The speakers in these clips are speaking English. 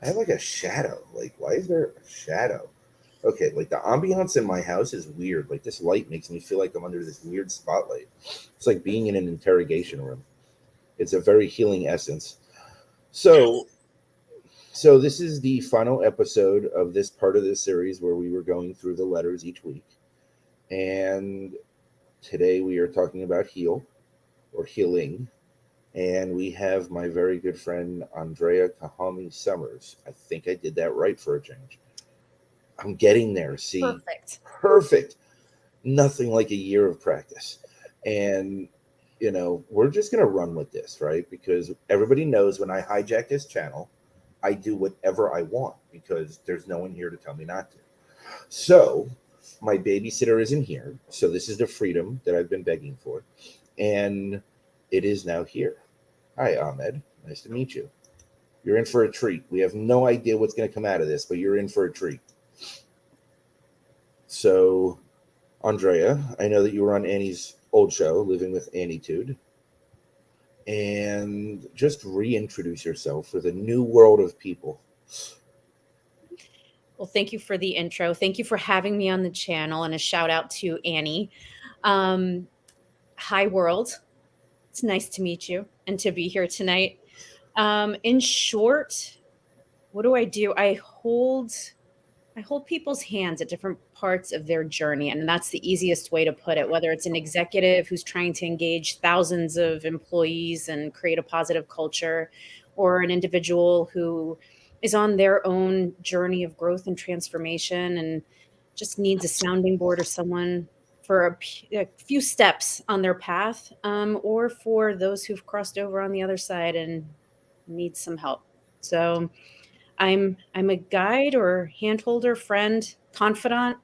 I have like a shadow. Like, why is there a shadow? Okay, like the ambiance in my house is weird. Like this light makes me feel like I'm under this weird spotlight. It's like being in an interrogation room. It's a very healing essence. So, so this is the final episode of this part of this series where we were going through the letters each week. And today we are talking about heal or healing. And we have my very good friend Andrea Summers. I think I did that right for a change. I'm getting there. See, Perfect. perfect. Nothing like a year of practice. And, we're just going to run with this, right? Because everybody knows when I hijack this channel, I do whatever I want because there's no one here to tell me not to. So, my babysitter isn't here. So, this is the freedom that I've been begging for. And it is now here. Hi, Ahmed. Nice to meet you. You're in for a treat. We have no idea what's going to come out of this, but you're in for a treat. So, Andrea, I know that you were on Annie's old show, Living with Annietude, and just reintroduce yourself for the new world of people. Well, thank you for the intro. Thank you for having me on the channel, and a shout out to Annie. Um, Hi, world. It's nice to meet you and to be here tonight. In short, what do I do? I hold people's hands at different parts of their journey, and that's the easiest way to put it. Whether it's an executive who's trying to engage thousands of employees and create a positive culture, or an individual who is on their own journey of growth and transformation and just needs a sounding board or someone for a few steps on their path, or for those who've crossed over on the other side and need some help. So I'm a guide or handholder, friend, confidant.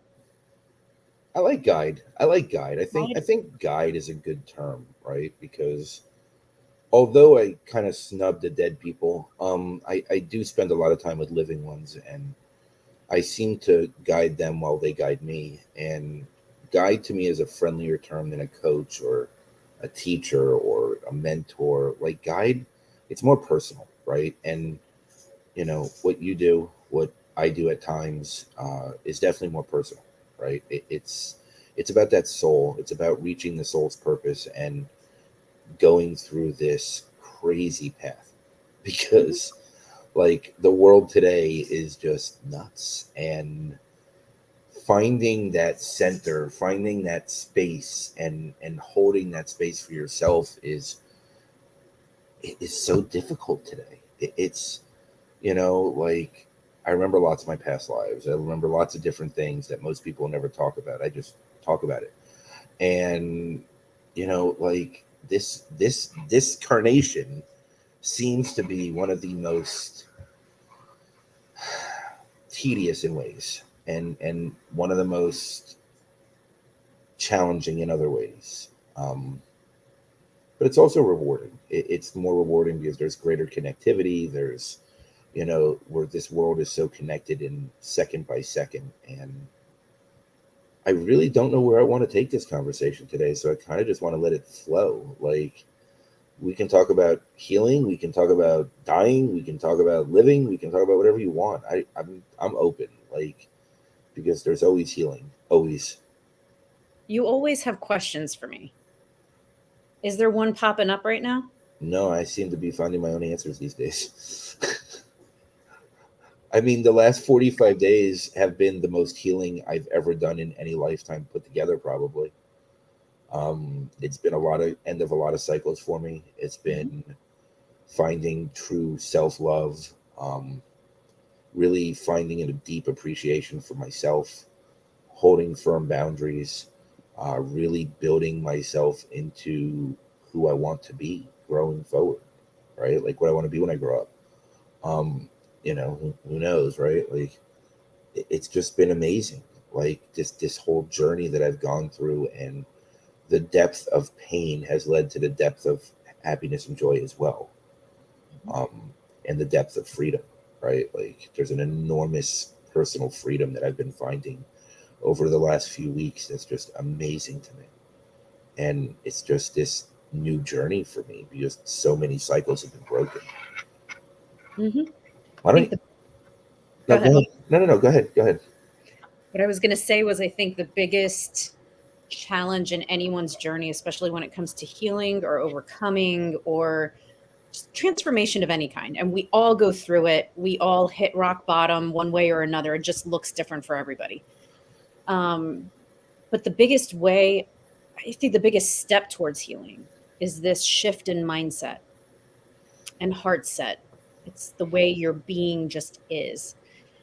I like guide. I like guide. I Guide. think guide is a good term, right? Because although I kind of snub the dead people, I do spend a lot of time with living ones, and I seem to guide them while they guide me. And guide to me is a friendlier term than a coach or a teacher or a mentor. Like guide, it's more personal, right? And what you do, what I do at times, is definitely more personal, right? It's about that soul. It's about reaching the soul's purpose and going through this crazy path Mhm. because like the world today is just nuts, and finding that center, finding that space, and holding that space for yourself is so difficult today. It's like I remember lots of my past lives. I remember lots of different things that most people never talk about. I just talk about it. And like this carnation seems to be one of the most tedious in ways, and one of the most challenging in other ways. But it's also rewarding. It's more rewarding because there's greater connectivity. There's where this world is so connected in second by second. And I really don't know where I want to take this conversation today, so I kind of just want to let it flow. Like we can talk about healing, we can talk about dying, we can talk about living, we can talk about whatever you want. I'm open, like because there's always healing, always. You always have questions for me. Is there one popping up right now? No, I seem to be finding my own answers these days. I mean, the last 45 days have been the most healing I've ever done in any lifetime put together, probably. It's been a lot of end of a lot of cycles for me. It's Mhm. been finding true self love, really finding a deep appreciation for myself, holding firm boundaries, really building myself into who I want to be, growing forward, right? Like what I want to be when I grow up. Um, who knows, right? Like it's just been amazing. Like this whole journey that I've gone through, and the depth of pain has led to the depth of happiness and joy as well, Mhm. um, and the depth of freedom, right? Like there's an enormous personal freedom that I've been finding over the last few weeks that's just amazing to me. And it's just this new journey for me because so many cycles have been broken. Mhm. Why I don't think you, Go No, go ahead. ahead. No. Go ahead. Go ahead. What I was going to say was I think the biggest challenge in anyone's journey, especially when it comes to healing or overcoming or just transformation of any kind, and we all go through it. We all hit rock bottom one way or another. It just looks different for everybody. Um, but the biggest way, I think the biggest step towards healing is this shift in mindset and heart set. It's the way your being just is.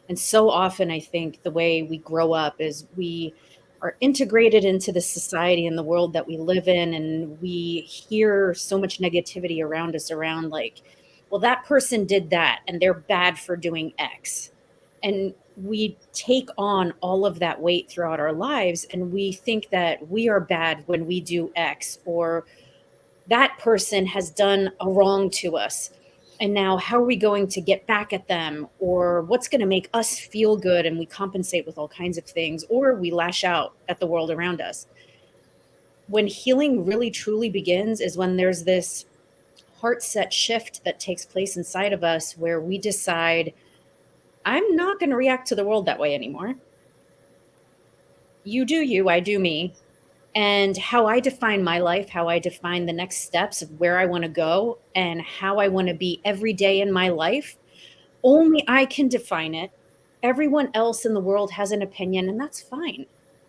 And so often, I think the way we grow up is we are integrated into the society and the world that we live in. And we hear so much negativity around us, around like, well, that person did that and they're bad for doing X. And we take on all of that weight throughout our lives. And we think that we are bad when we do X, or that person has done a wrong to us. And now, how are we going to get back at them? Or what's going to make us feel good? And we compensate with all kinds of things, or we lash out at the world around us. When healing really truly begins is when there's this heart set shift that takes place inside of us where we decide, I'm not going to react to the world that way anymore. You do you, I do me. And how I define my life, how I define the next steps of where I want to go, and how I want to be every day in my life, only I can define it. Everyone else in the world has an opinion, and that's fine.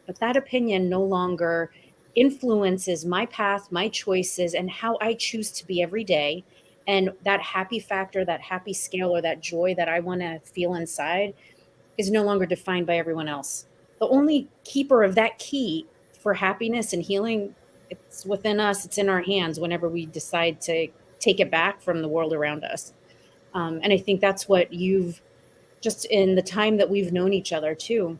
But that opinion no longer influences my path, my choices, and how I choose to be every day. And that happy factor, that happy scale, or that joy that I want to feel inside is no longer defined by everyone else. The only keeper of that key for happiness and healing, it's within us, it's in our hands whenever we decide to take it back from the world around us. And I think that's what you've, just in the time that we've known each other too,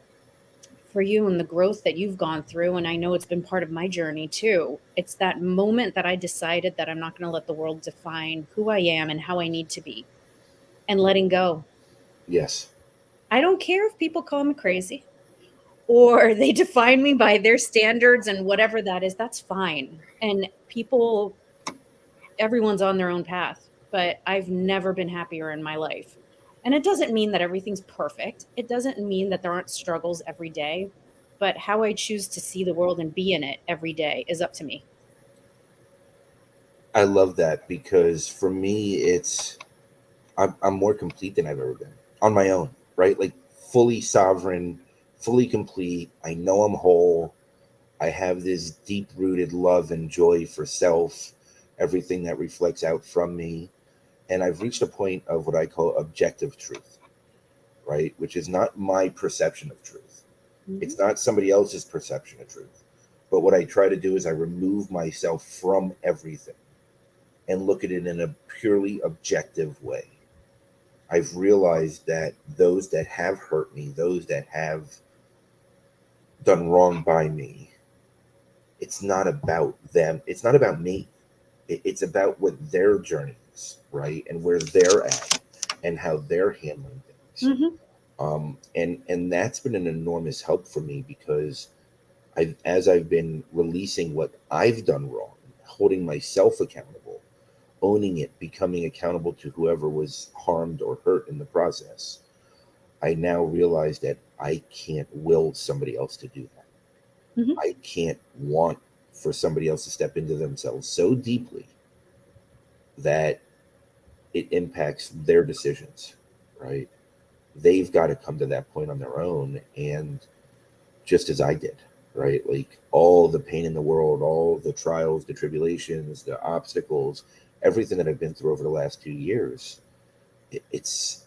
for you and the growth that you've gone through. And I know it's been part of my journey too. It's that moment that I decided that I'm not going to let the world define who I am and how I need to be, and letting go. Yes. I don't care if people call me crazy or they define me by their standards and whatever that is, that's fine. And people, everyone's on their own path, but I've never been happier in my life. And it doesn't mean that everything's perfect. It doesn't mean that there aren't struggles every day, but how I choose to see the world and be in it every day is up to me. I love that because for me, I'm more complete than I've ever been on my own, right? Like fully sovereign, fully complete. I know I'm whole. I have this deep rooted love and joy for self, everything that reflects out from me. And I've reached a point of what I call objective truth, right? Which is not my perception of truth. Mhm. It's not somebody else's perception of truth. But what I try to do is I remove myself from everything and look at it in a purely objective way. I've realized that those that have hurt me, those that have done wrong by me, it's not about them. It's not about me. It's about what their journey is, right? And where they're at and how they're handling things. Mhm. And that's been an enormous help for me because as I've been releasing what I've done wrong, holding myself accountable, owning it, becoming accountable to whoever was harmed or hurt in the process, I now realize that I can't will somebody else to do that. Mhm. I can't want for somebody else to step into themselves so deeply that it impacts their decisions, right? They've got to come to that point on their own. And just as I did, right? Like all the pain in the world, all the trials, the tribulations, the obstacles, everything that I've been through over the last 2 years, it, it's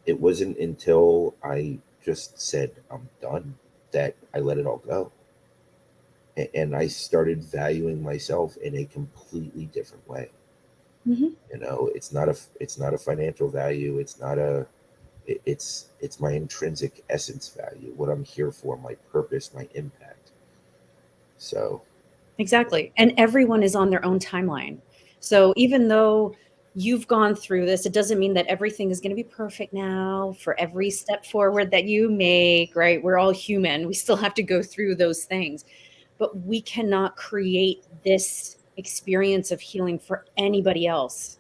it wasn't until I just said I'm done that I let it all go, and I started valuing myself in a completely different way. Mhm. It's not a financial value. It's my intrinsic essence value, what I'm here for, my purpose, my impact. So Exactly. And everyone is on their own timeline. So even though you've gone through this, it doesn't mean that everything is going to be perfect now for every step forward that you make, right? We're all human. We still have to go through those things, but we cannot create this experience of healing for anybody else.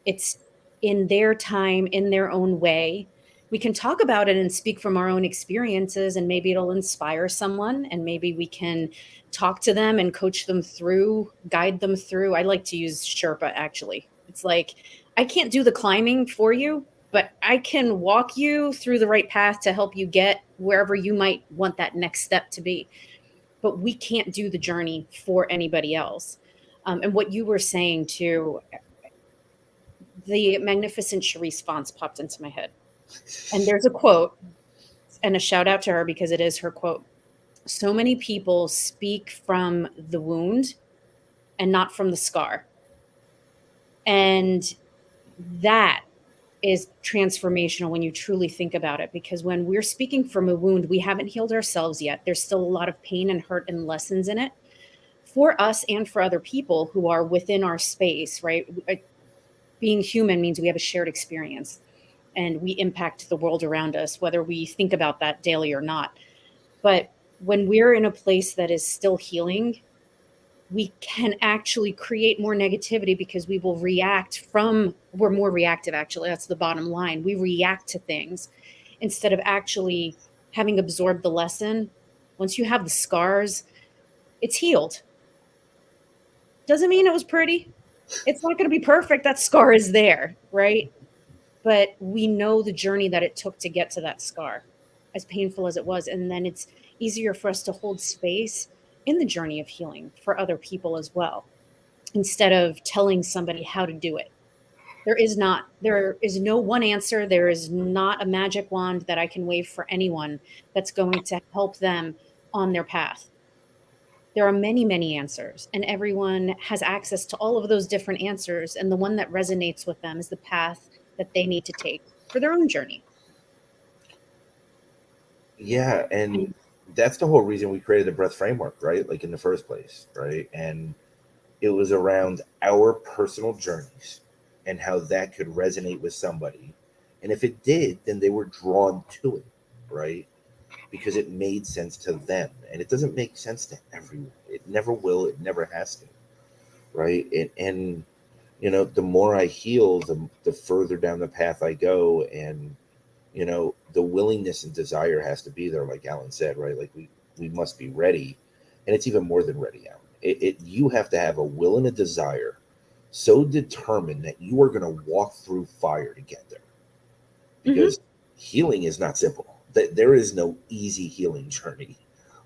It's in their time, in their own way. we can talk about it and speak from our own experiences, and maybe it'll inspire someone, and maybe we can talk to them and coach them through, guide them through. I like to use Sherpa, actually. It's like, I can't do the climbing for you, but I can walk you through the right path to help you get wherever you might want that next step to be. But we can't do the journey for anybody else. And what you were saying too, the Magnificent response popped into my head. And there's a quote, and a shout out to her because it is her quote. So many people speak from the wound and not from the scar. And that is transformational when you truly think about it, because when we're speaking from a wound, we haven't healed ourselves yet. There's still a lot of pain and hurt and lessons in it for us and for other people who are within our space, right? Being human means we have a shared experience and we impact the world around us, whether we think about that daily or not. But when we're in a place that is still healing, we can actually create more negativity because we will react from, we're more reactive, actually. That's the bottom line. We react to things instead of actually having absorbed the lesson. Once you have the scars, it's healed. Doesn't mean it was pretty. It's not going to be perfect. That scar is there, right? But we know the journey that it took to get to that scar, as painful as it was. And then it's easier for us to hold space in the journey of healing for other people as well, instead of telling somebody how to do it. There is no one answer. There is not a magic wand that I can wave for anyone that's going to help them on their path. There are many, many answers, and everyone has access to all of those different answers. And the one that resonates with them is the path that they need to take for their own journey. Yeah, and that's the whole reason we created the breath framework, right? Like in the first place, right? And it was around our personal journeys and how that could resonate with somebody. And if it did, then they were drawn to it, right? Because it made sense to them. And it doesn't make sense to everyone. It never will, it never has to, right? And the more I heal, the further down the path I go. And the willingness and desire has to be there, like Alan said, right? Like we must be ready. And it's even more than ready, Alan. You have to have a will and a desire so determined that you are going to walk through fire to get there, Mm-hmm. because healing is not simple. There is no easy healing journey.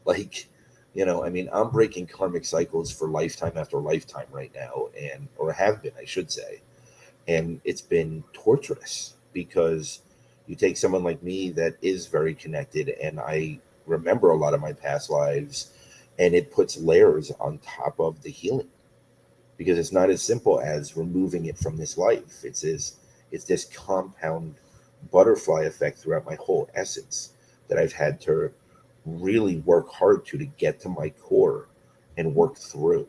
Like, I mean, I'm breaking karmic cycles for lifetime after lifetime right now, and or have been, I should say. And it's been torturous because you take someone like me that is very connected, and I remember a lot of my past lives, and it puts layers on top of the healing, because it's not as simple as removing it from this life. It's this compound butterfly effect throughout my whole essence that I've had to really work hard to get to my core and work through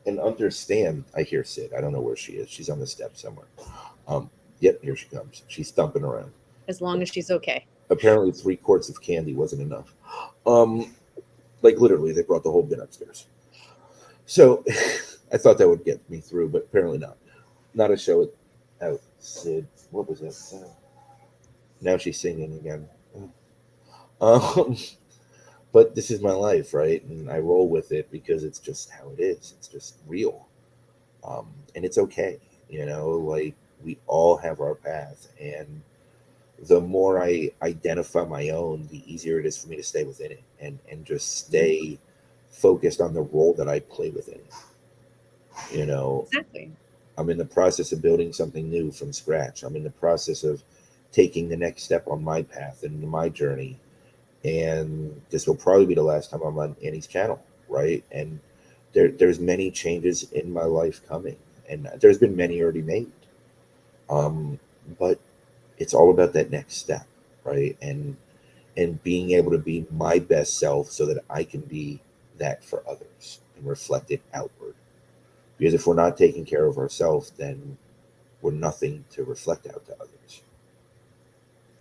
and understand. I hear Sid. I don't know where she is. She's on the steps somewhere. Um, yep, here she comes. She's thumping around. As long as she's okay. Apparently, 3 quarts of candy wasn't enough. Um, like literally, they brought the whole bin upstairs. So I thought that would get me through, but apparently not. Not a show it out. Sid, what was that? Now she's singing again. Um, but this is my life, right? And I roll with it because it's just how it is. It's just real. And it's okay. Like we all have our path. And the more I identify my own, the easier it is for me to stay within it and just stay focused on the role that I play within it. You know, Exactly. I'm in the process of building something new from scratch. I'm in the process of taking the next step on my path and my journey. And this will probably be the last time I'm on Annie's channel, right? And there's many changes in my life coming, and there's been many already made. Um, but it's all about that next step, right? And being able to be my best self so that I can be that for others and reflect it outward. Because if we're not taking care of ourselves, then we're nothing to reflect out to others.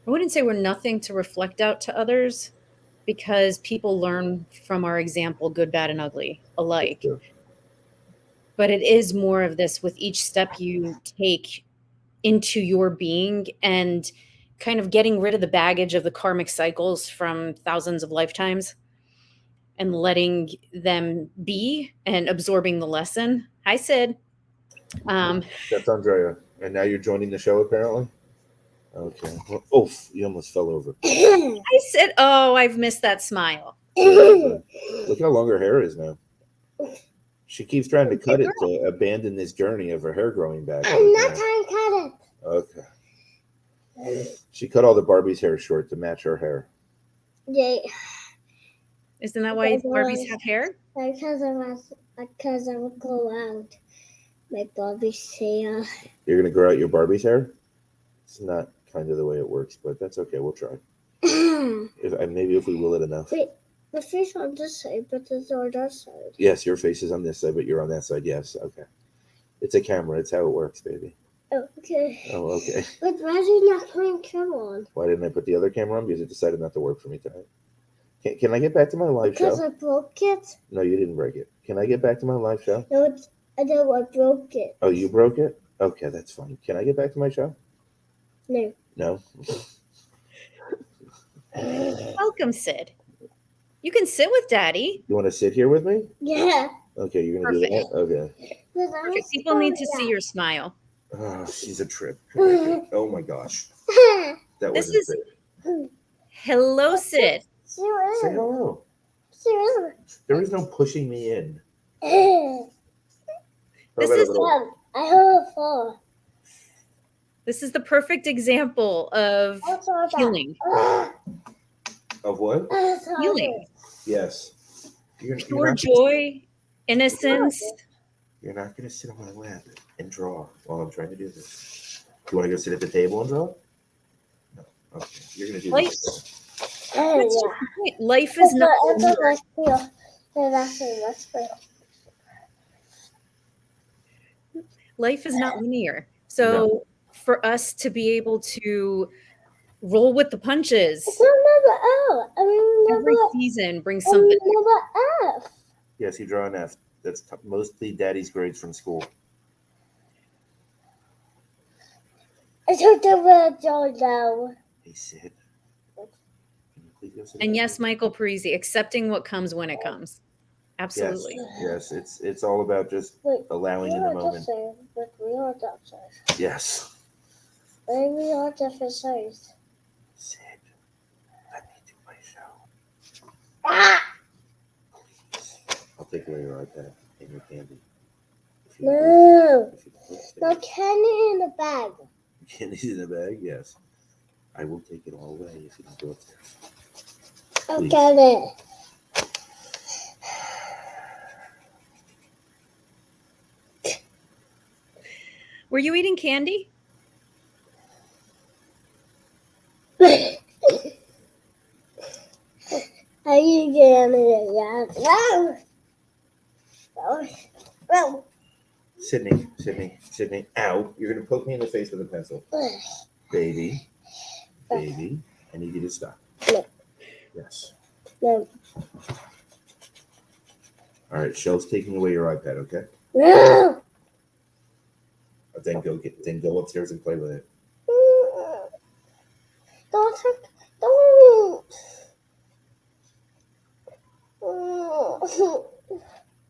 I wouldn't say we're nothing to reflect out to others, because people learn from our example, good, bad, and ugly That's alike. true. But it is more of this: with each step you take into your being and kind of getting rid of the baggage of the karmic cycles from thousands of lifetimes and letting them be and absorbing the lesson. Hi, Sid. Um, That's Andrea. And now you're joining the show, apparently? Okay. Well, oof, you almost fell over. I said, oh, I've missed that smile. Look how long her hair is now. She keeps trying to cut it to abandon this journey of her hair growing back. I'm not trying to cut it. Okay. She cut all the Barbie's hair short to match her hair. Yeah. Isn't that why Barbies have hair? Because I will grow out my Barbie's hair. You're going to grow out your Barbie's hair? It's not kind of the way it works, but that's okay. We'll try. Maybe if we will it enough. Wait, the face on this side, but it's on that side. Yes, your face is on this side, but you're on that side. Yes, okay. It's a camera. It's how it works, baby. Oh, okay. Oh, okay. But why are you not putting camera on? Why didn't I put the other camera on? Because it decided not to work for me tonight. Can I get back to my live show? Because I broke it. No, you didn't break it. Can I get back to my live show? No, I broke it. Oh, you broke it? Okay, that's fine. Can I get back to my show? No. No? Welcome, Sid. You can sit with Daddy. You want to sit here with me? Yeah. Okay, you're going to do that? Okay. Okay, people need to see your smile. Oh, she's a trip. Oh my gosh. That This wasn't is- fair. Hello, Sid. Say hello. There is no pushing me in. This How about a is- little- I have a fall. This is the perfect example of healing. Of what? Healing. Yes. You're Pure not, joy, innocence. you're not going to sit on my lap and draw while I'm trying to do this. You want to go sit at the table and draw? No. Okay. You're going to do Life- this. That's your point. Life is not linear. Life is not linear. So for us to be able to roll with the punches, every season brings something. Yes, you draw an F. That's mostly daddy's grades from school. I took the red doll now. Hey, Sid. Can you please go sit And down? yes, Michael Parisi, accepting what comes when it comes. Absolutely. Yes, it's all about just Wait, allowing in the moment. But we are that size. Yes. Maybe we are different size. Sid, let me do my show. Ah! Please. I'll take away your iPad and your candy. If No. if you please. No candy in the bag. Candy's in the bag? Yes. I will take it all away if you don't go upstairs. I'll Please. get it. Were you eating candy? Are you getting it? Yeah. No. Sydney. Ow. You're going to poke me in the face with a pencil. Baby. I need you to stop. No. Yes. No. All right. Shell's taking away your iPad, okay? No. Then go upstairs and play with it. Don't.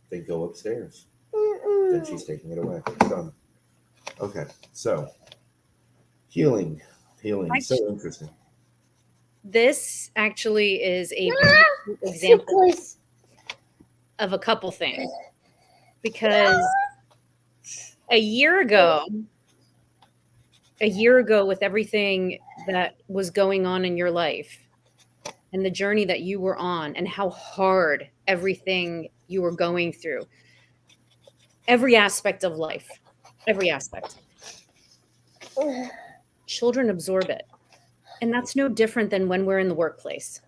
Then go upstairs. Then she's taking it away. Done. Okay. So healing. So interesting. This actually is a beautiful example of a couple things. Because a year ago, with everything that was going on in your life and the journey that you were on and how hard everything you were going through, every aspect of life, every aspect, children absorb it. And that's no different than when we're in the workplace,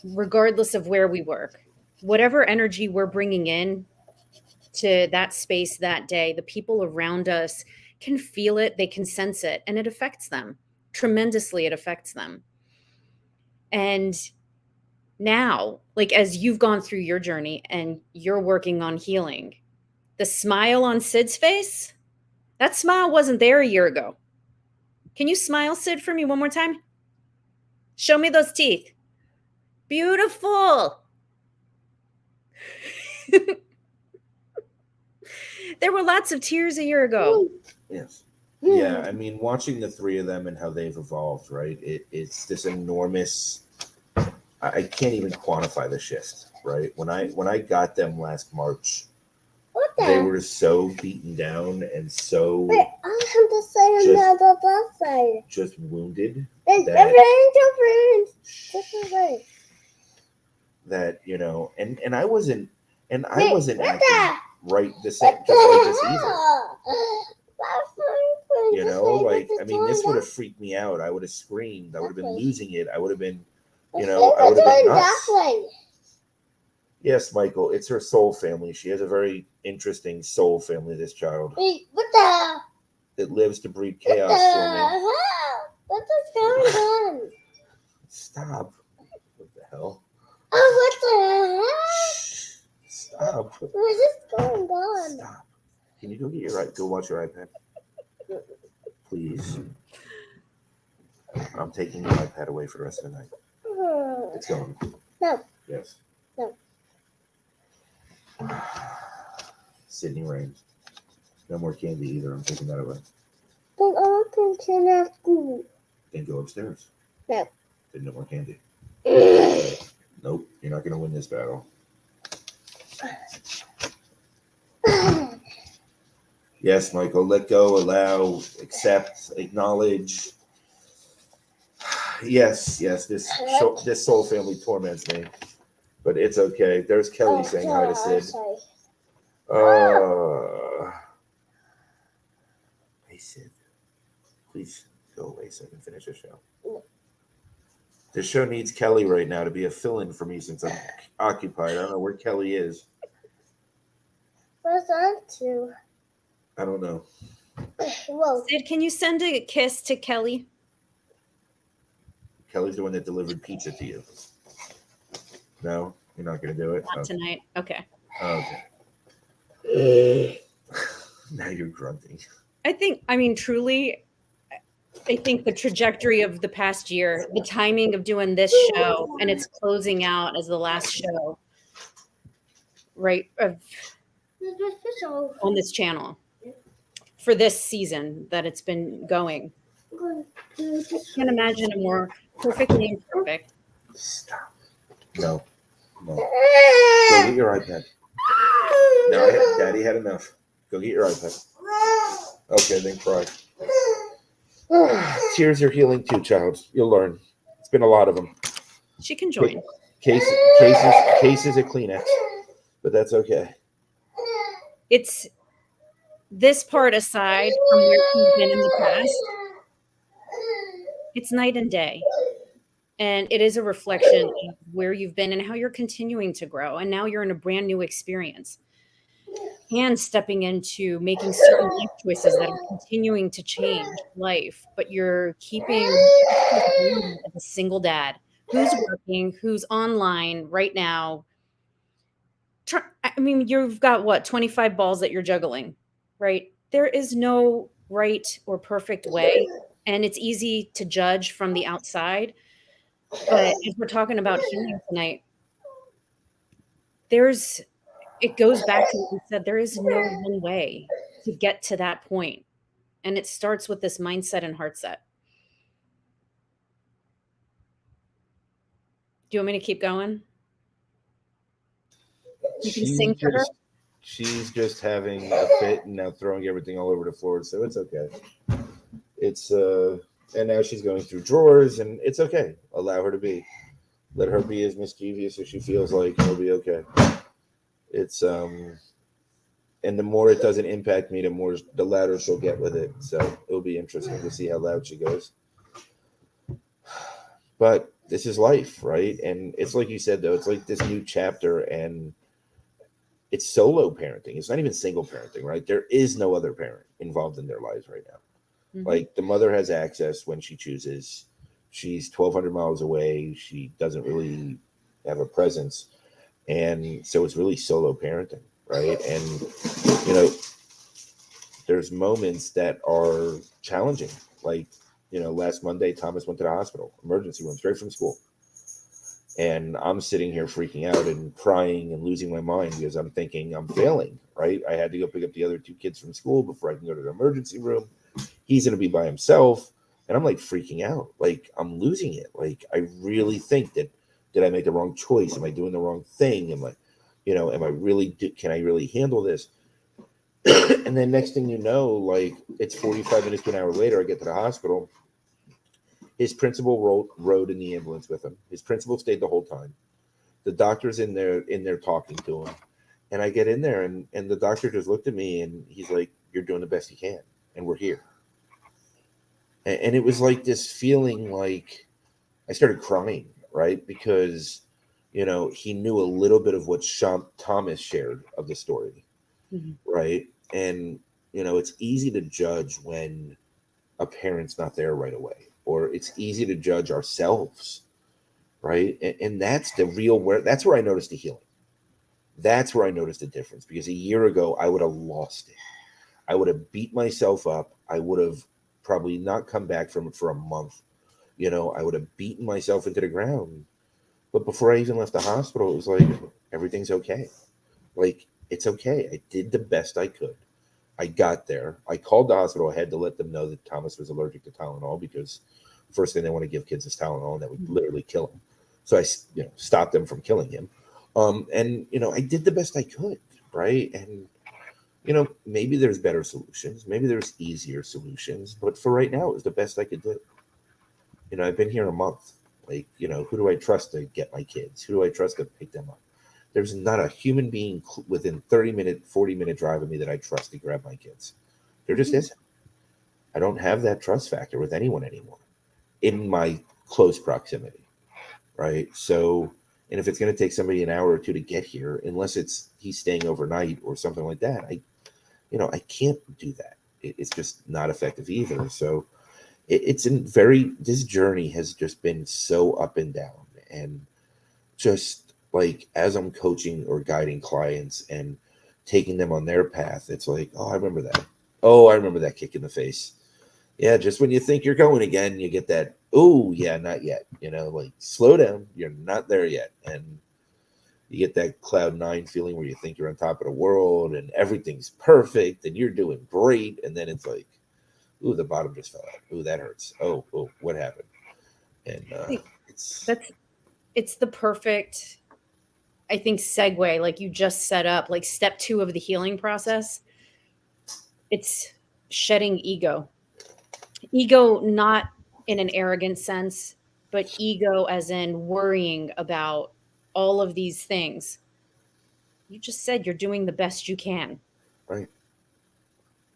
regardless of where we work. Whatever energy we're bringing in to that space that day, the people around us can feel it, they can sense it, and it affects them tremendously. It affects them. And now, like as you've gone through your journey and you're working on healing, the smile on Sid's face, that smile wasn't there a year ago. Can you smile, Sid, for me one more time? Show me those teeth. Beautiful. There were lots of tears a year ago. Yes. Yeah, I mean, watching the three of them and how they've evolved, right? It's this enormous. I can't even quantify the shift, right? When I got them last March, they were so beaten down and so Wait, I have to say another side. just wounded It's that different. that and I wasn't Wait, acting Grandpa! right just like this either. Like I mean, this would have freaked me out. I would have screamed. I would have been losing it. I would have been, I would have been nuts. Yes, Michael, it's her soul family. She has a very interesting soul family, this child. Wait, what the? It lives to breed chaos for me. What is going on? Stop. What the hell? Oh, what the hell? Stop. What is going on? Stop. Can you go watch your iPad? Please. I'm taking your iPad away for the rest of the night. It's going. No. Yes. No. Sydney Rain. No more candy either. I'm taking that away. But I can turn food. Then go upstairs. No. Then no more candy. Nope. You're not going to win this battle. Yes, Michael. Let go, allow, accept, acknowledge. Yes. This soul family torments me, but it's okay. There's Kelly saying hi to Sid. Hey, Sid. Please go away so I can finish the show. This show needs Kelly right now to be a fill-in for me since I'm occupied. I don't know where Kelly is. Where's on to? I don't know. Whoa. Sid, can you send a kiss to Kelly? Kelly's the one that delivered pizza to you. No, you're not going to do it? Not tonight. Okay. Okay. Now you're grunting. Truly, I think the trajectory of the past year, the timing of doing this show, and it's closing out as the last show, right, on this channel for this season that it's been going. I can't imagine a more perfectly imperfect. Stop. No. Go get your iPad. No, Daddy had enough. Go get your iPad. Okay, then cry. Tears are healing too, child. You'll learn. It's been a lot of them. She can join. Cases of Kleenex, but that's okay. It's this part aside from where she's been in the past. It's night and day. And it is a reflection of where you've been and how you're continuing to grow. And now you're in a brand new experience and stepping into making certain life choices that are continuing to change life, but you're keeping as a single dad who's working, who's online right now. I mean, you've got what, 25 balls that you're juggling, right? There is no right or perfect way. And it's easy to judge from the outside. But as we're talking about healing tonight, it goes back to what we said, there is no one way to get to that point. And it starts with this mindset and heart set. Do you want me to keep going? You can sing for her. She's just having a fit and now throwing everything all over the floor, so it's okay. It's and now she's going through drawers, and it's okay. Allow her to be. Let her be as mischievous as she feels like, and it'll be okay. It's and the more it doesn't impact me, the louder she'll get with it. So it'll be interesting to see how loud she goes. But this is life, right? And it's like you said, though, it's like this new chapter, and it's solo parenting. It's not even single parenting, right? There is no other parent involved in their lives right now. Mm-hmm. Like the mother has access when she chooses. She's 1,200 miles away. She doesn't really have a presence. And so it's really solo parenting, right? And, there's moments that are challenging. Like, last Monday, Thomas went to the hospital, emergency room, straight from school. And I'm sitting here freaking out and crying and losing my mind because I'm thinking I'm failing, right? I had to go pick up the other two kids from school before I can go to the emergency room. He's going to be by himself. And I'm like freaking out. Like I'm losing it. Like I really think that, did I make the wrong choice? Am I doing the wrong thing? Am I, can I really handle this? And then next thing you know, like it's 45 minutes to an hour later, I get to the hospital. His principal rode in the ambulance with him. His principal stayed the whole time. The doctor's in there talking to him. And I get in there and the doctor just looked at me and he's like, you're doing the best you can. And we're here. And it was like this feeling like I started crying, right? Because, he knew a little bit of what Thomas shared of the story, right? And, it's easy to judge when a parent's not there right away, or it's easy to judge ourselves, right? And that's that's where I noticed the healing. That's where I noticed the difference, because a year ago, I would have lost it. I would have beat myself up. I would have probably not come back from it for a month. I would have beaten myself into the ground. But before I even left the hospital, it was like, everything's okay. Like, it's okay. I did the best I could. I got there. I called the hospital. I had to let them know that Thomas was allergic to Tylenol, because first thing they want to give kids is Tylenol, and that would literally kill him. So I, stopped them from killing him. And, I did the best I could, right? And, maybe there's better solutions. Maybe there's easier solutions. But for right now, it was the best I could do. I've been here a month. Like, who do I trust to get my kids? Who do I trust to pick them up? There's not a human being within 40-minute drive of me that I trust to grab my kids. There just isn't. I don't have that trust factor with anyone anymore in my close proximity, right? So, and if it's going to take somebody an hour or two to get here, unless he's staying overnight or something like that, I can't do that. It's just not effective either. So this journey has just been so up and down, and just like as I'm coaching or guiding clients and taking them on their path, it's like, oh, I remember that. Oh, I remember that kick in the face. Yeah, just when you think you're going again, you get that, oh, yeah, not yet. Like, slow down. You're not there yet. And you get that cloud nine feeling where you think you're on top of the world and everything's perfect and you're doing great. And then it's like, ooh, the bottom just fell out. Ooh, that hurts. Oh, what happened? And it's the perfect, I think, segue, like you just set up, like step 2 of the healing process. It's shedding ego. Ego, not in an arrogant sense, but ego as in worrying about all of these things. You just said you're doing the best you can. right.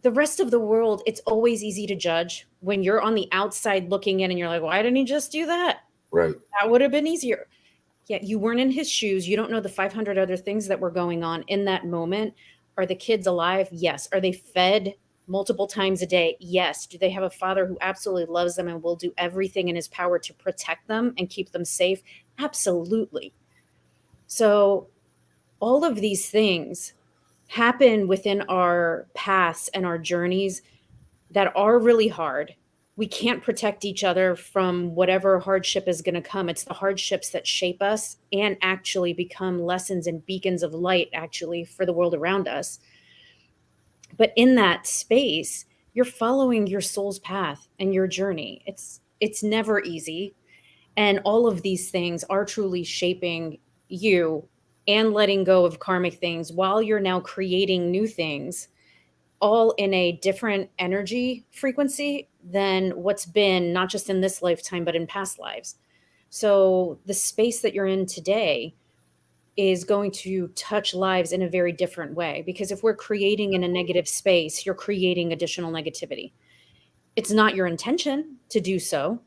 The rest of the world, it's always easy to judge when you're on the outside looking in and you're like, why didn't he just do that? Right. That would have been easier. Yeah, you weren't in his shoes. You don't know the 500 other things that were going on in that moment. Are the kids alive? Yes. Are they fed multiple times a day? Yes. Do they have a father who absolutely loves them and will do everything in his power to protect them and keep them safe? Absolutely. So all of these things happen within our paths and our journeys that are really hard. We can't protect each other from whatever hardship is going to come. It's the hardships that shape us and actually become lessons and beacons of light, actually, for the world around us. But in that space, you're following your soul's path and your journey. It's never easy. And all of these things are truly shaping you and letting go of karmic things while you're now creating new things, all in a different energy frequency than what's been not just in this lifetime, but in past lives. So the space that you're in today is going to touch lives in a very different way, because if we're creating in a negative space, you're creating additional negativity. It's not your intention to do so.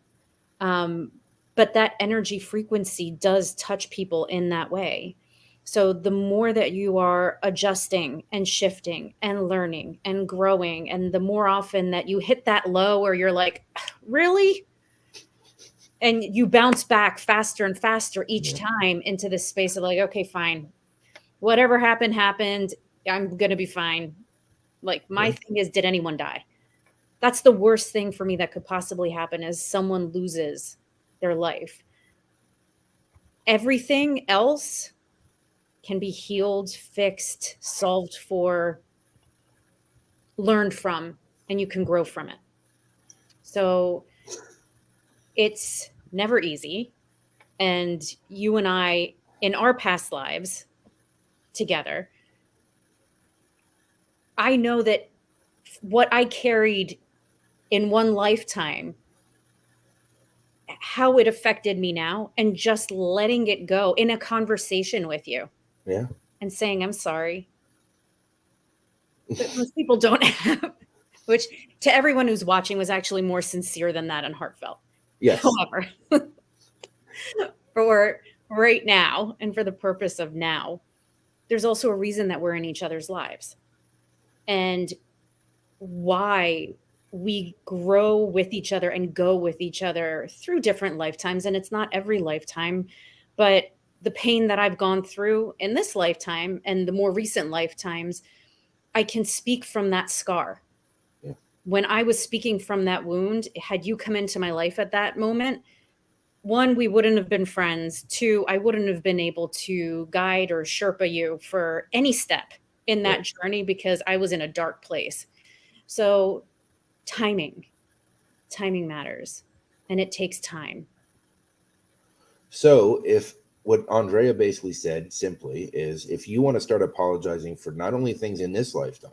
But that energy frequency does touch people in that way. So the more that you are adjusting and shifting and learning and growing, and the more often that you hit that low where you're like, really? And you bounce back faster and faster each time into this space of like, okay, fine. Whatever happened, happened. I'm going to be fine. Like, my thing is, did anyone die? That's the worst thing for me that could possibly happen, is someone loses their life. Everything else can be healed, fixed, solved for, learned from, and you can grow from it. So it's never easy. And you and I, in our past lives together, I know that what I carried in one lifetime, how it affected me now, and just letting it go in a conversation with you Yeah. and saying, I'm sorry. But most people don't have, which to everyone who's watching was actually more sincere than that and heartfelt. Yes. However, for right now and for the purpose of now, there's also a reason that we're in each other's lives, and why we grow with each other and go with each other through different lifetimes. And it's not every lifetime, but the pain that I've gone through in this lifetime and the more recent lifetimes, I can speak from that scar. Yeah. When I was speaking from that wound, had you come into my life at that moment, one, we wouldn't have been friends. Two, I wouldn't have been able to guide or Sherpa you for any step in that journey, because I was in a dark place. So timing matters, and it takes time. So if what Andrea basically said simply is, if you want to start apologizing for not only things in this lifetime,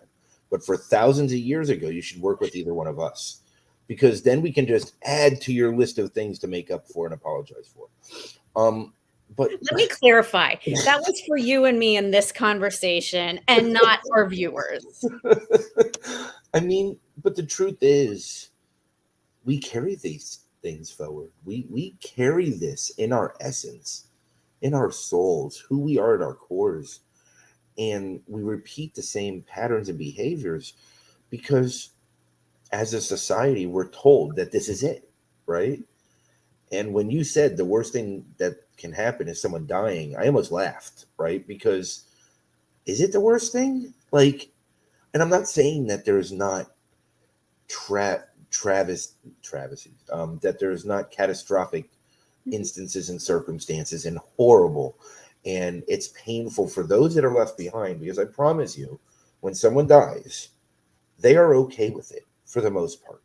but for thousands of years ago, you should work with either one of us, because then we can just add to your list of things to make up for and apologize for. But Let me clarify. That was for you and me in this conversation and not our viewers. I mean, but the truth is, we carry these things forward. We carry this in our essence, in our souls, who we are at our cores. And we repeat the same patterns and behaviors because as a society, we're told that this is it, right? And when you said the worst thing that can happen is someone dying, I almost laughed, right? Because is it the worst thing? Like, and I'm not saying that there's not travesties, that there's not catastrophic instances and circumstances and horrible. And it's painful for those that are left behind, because I promise you, when someone dies, they are okay with it for the most part.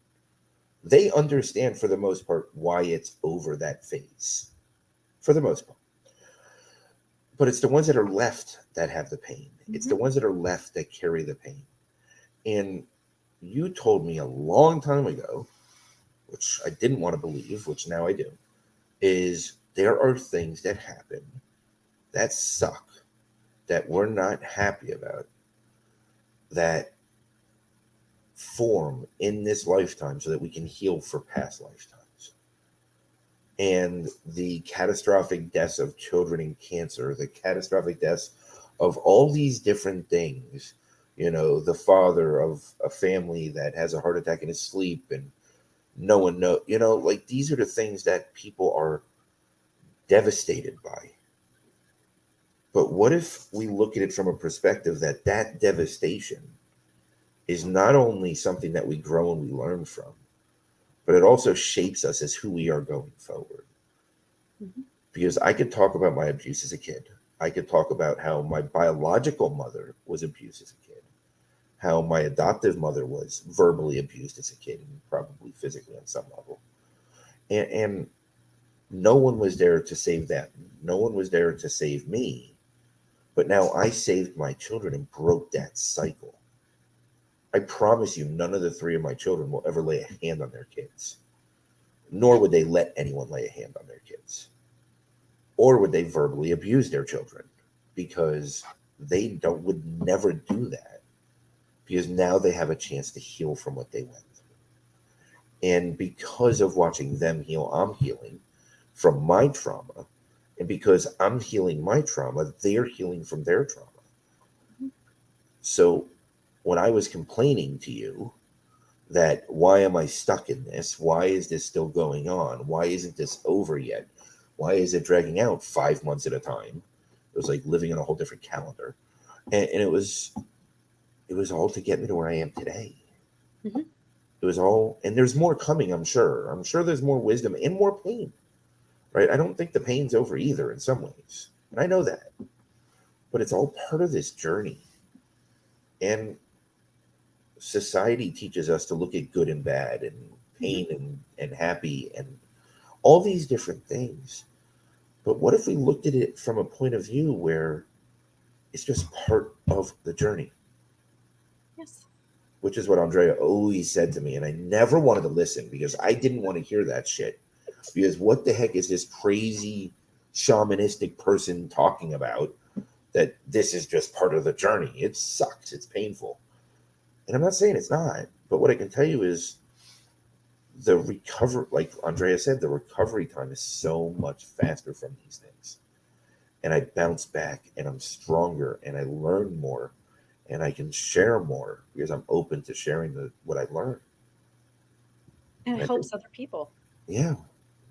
They understand for the most part why it's over that phase, for the most part. But it's the ones that are left that have the pain. It's the ones that are left that carry the pain. And you told me a long time ago, which I didn't want to believe, which now I do, is there are things that happen that suck, that we're not happy about, that form in this lifetime so that we can heal for past lifetimes. And the catastrophic deaths of children in cancer, the catastrophic deaths of all these different things, you know, the father of a family that has a heart attack in his sleep and no one knows, you know, like these are the things that people are devastated by. But what if we look at it from a perspective that that devastation is not only something that we grow and we learn from, but it also shapes us as who we are going forward. Because I could talk about my abuse as a kid. I could talk about how my biological mother was abused as a kid, how my adoptive mother was verbally abused as a kid, and probably physically on some level. And no one was there to save them. No one was there to save me. But now I saved my children and broke that cycle. I promise you, none of the three of my children will ever lay a hand on their kids, nor would they let anyone lay a hand on their kids, or would they verbally abuse their children, because they would never do that, because now they have a chance to heal from what they went through. And because of watching them heal, I'm healing from my trauma. And because I'm healing my trauma, they're healing from their trauma. So when I was complaining to you that why am I stuck in this? Why is this still going on? Why isn't this over yet? Why is it dragging out 5 months at a time? It was like living on a whole different calendar. And it was all to get me to where I am today. It was all, and there's more coming, I'm sure. I'm sure there's more wisdom and more pain, right? I don't think the pain's over either in some ways. And I know that. But it's all part of this journey. And society teaches us to look at good and bad and pain and happy and all these different things. But what if we looked at it from a point of view where it's just part of the journey? Yes. Which is what Andrea always said to me. And I never wanted to listen because I didn't want to hear that shit. Because what the heck is this crazy shamanistic person talking about that this is just part of the journey? It sucks. It's painful. And I'm not saying it's not. But what I can tell you is the recovery, like Andrea said, the recovery time is so much faster from these things. And I bounce back and I'm stronger and I learn more and I can share more because I'm open to sharing what I learned. And it helps other people. Yeah.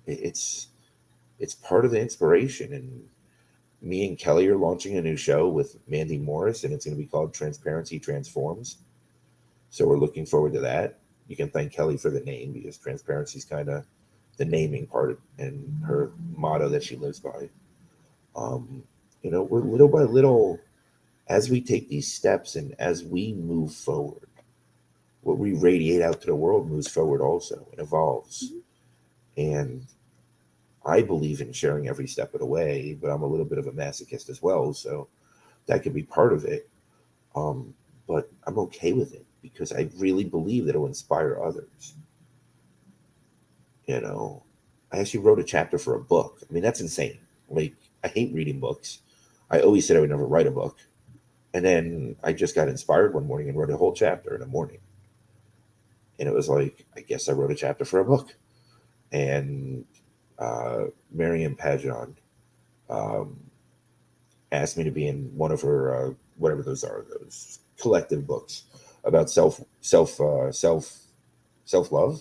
It's part of the inspiration. And me and Kelly are launching a new show with Mandy Morris, and it's going to be called Transparency Transforms. So we're looking forward to that. You can thank Kelly for the name because transparency is kind of the naming part and her motto that she lives by. We're little by little, as we take these steps and as we move forward, what we radiate out to the world moves forward also and evolves. Mm-hmm. And I believe in sharing every step of the way, but I'm a little bit of a masochist as well. So that could be part of it. But I'm okay with it because I really believe that it will inspire others. I actually wrote a chapter for a book. I mean, that's insane. Like, I hate reading books. I always said I would never write a book. And then I just got inspired one morning and wrote a whole chapter in the morning. And it was like, I guess I wrote a chapter for a book. And Marianne Pajon asked me to be in one of her, whatever those are, those collective books about self-love,